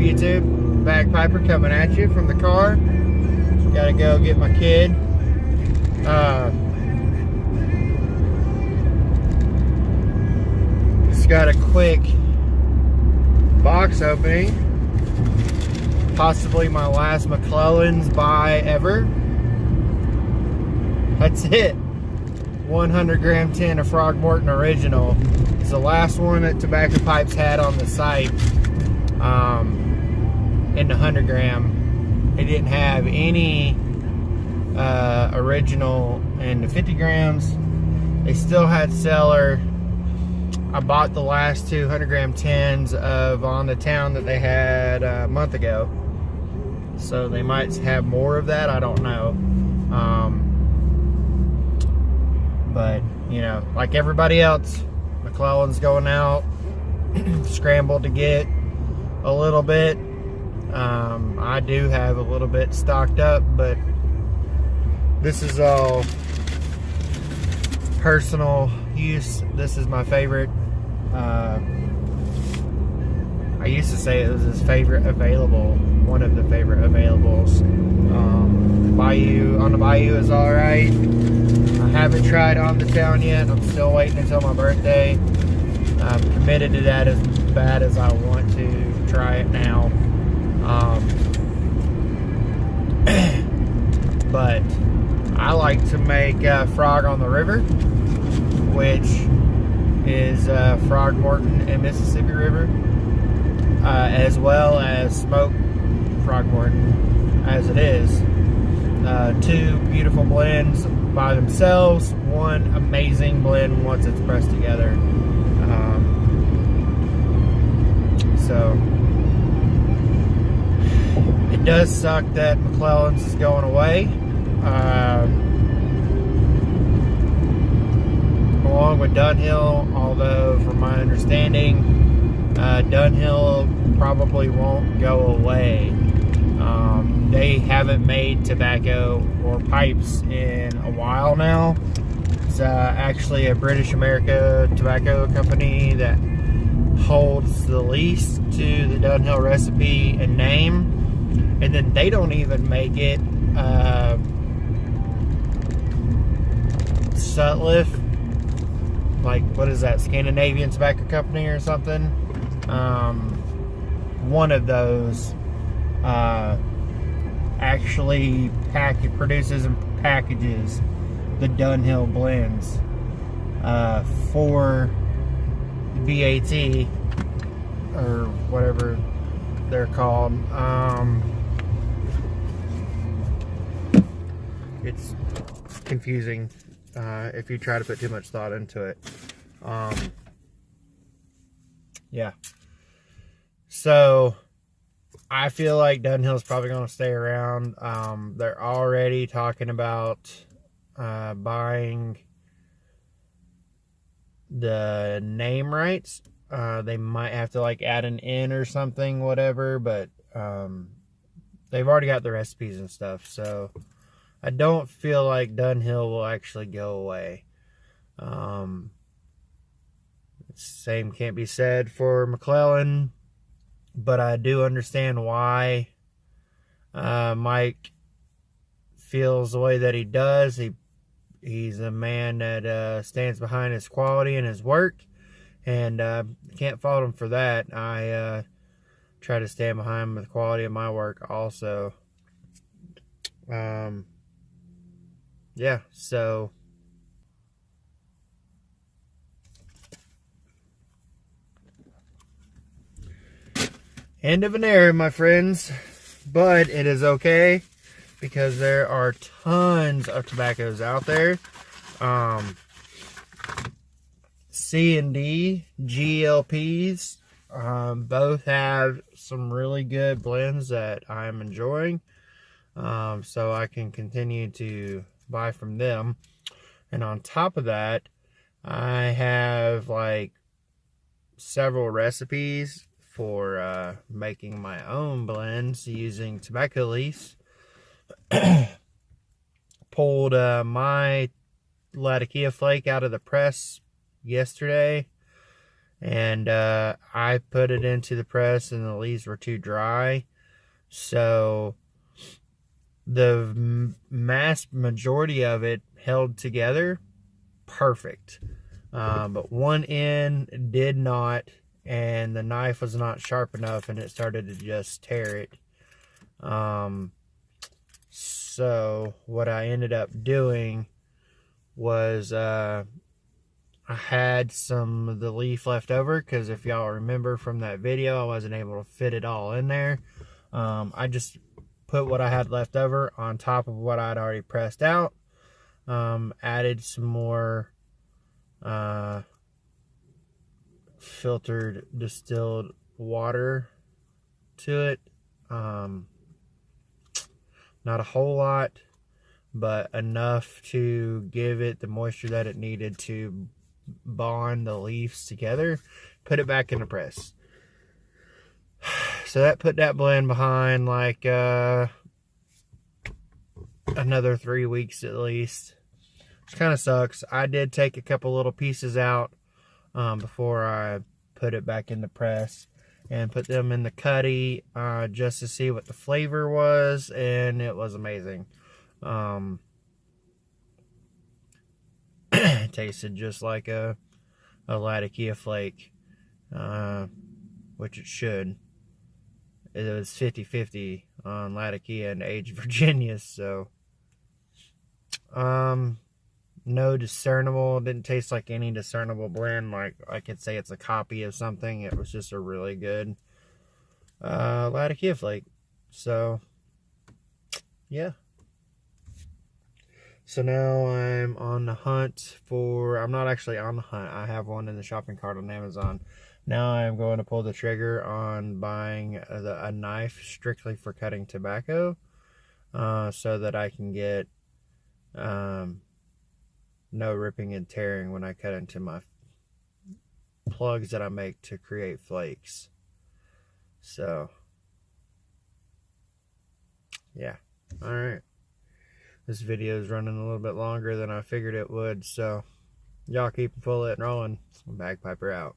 YouTube? Bagpiper coming at you from the car. Gotta go get my kid. Just got a quick box opening. Possibly my last McClelland's buy ever. That's it. 100 gram tin of Frogmorton Original. It's the last one that Tobacco Pipes had on the site. In the 100 gram. They didn't have any original in the 50 grams. They still had Cellar. I bought the last 200 gram tins of On the Town that they had a month ago. So they might have more of that, I don't know. But, you know, like everybody else, McClelland's going out. Scrambled to get a little bit. I do have a little bit stocked up, but this is all personal use. This is my favorite. I used to say it was his favorite available, one of the favorite availables. Bayou, on the Bayou is alright. I haven't tried On the Town yet. I'm still waiting until my birthday. I'm committed to that as bad as I want to try it now. But I like to make Frog on the River, which is Frogmorton and Mississippi River, as well as Smoke Frogmorton as it is. Two beautiful blends by themselves, one amazing blend once it's pressed together. So it does suck that McClelland's is going away, along with Dunhill, although from my understanding Dunhill probably won't go away. They haven't made tobacco or pipes in a while now. It's actually a British America tobacco company that holds the lease to the Dunhill recipe and name, and then they don't even make it. Sutliff, like, what is that, Scandinavian tobacco company or something? One of those actually produces and packages the Dunhill blends for VAT or whatever they're called. It's confusing if you try to put too much thought into it. Yeah. So I feel like Dunhill's probably going to stay around. They're already talking about buying the name rights. They might have to like add an N or something, whatever, but they've already got the recipes and stuff, so I don't feel like Dunhill will actually go away. Same can't be said for McClelland, but I do understand why Mike feels the way that he does. He's a man that stands behind his quality and his work, and can't fault him for that. I try to stand behind the quality of my work also. Yeah, so end of an era, my friends, but it is okay because there are tons of tobaccos out there. C&D, GLPs, both have some really good blends that I'm enjoying, so I can continue to buy from them. And on top of that, I have like several recipes for making my own blends using tobacco leaves. Pulled my Latakia flake out of the press yesterday, And I put it into the press and the leaves were too dry. So the mass majority of it held together perfect. But one end did not, and the knife was not sharp enough, and it started to just tear it. So what I ended up doing was I had some of the leaf left over, because if y'all remember from that video, I wasn't able to fit it all in there. I just put what I had left over on top of what I'd already pressed out. Added some more filtered distilled water to it. Not a whole lot, but enough to give it the moisture that it needed to bond the leaves together. Put it back in the press. So that put that blend behind like another 3 weeks at least, which kind of sucks. I did take a couple little pieces out before I put it back in the press, and put them in the cutty just to see what the flavor was, and it was amazing. It tasted just like a Latakia flake, which it should. It was 50-50 on Latakia and aged Virginia, so no discernible, didn't taste like any discernible blend. Like I could say it's a copy of something. It was just a really good Latakia flake. So yeah. So now I'm on the hunt for, I'm not actually on the hunt, I have one in the shopping cart on Amazon. Now I'm going to pull the trigger on buying a knife strictly for cutting tobacco, so that I can get no ripping and tearing when I cut into my plugs that I make to create flakes. So yeah, alright. This video is running a little bit longer than I figured it would, so y'all keep pulling it and rolling. Bagpiper out.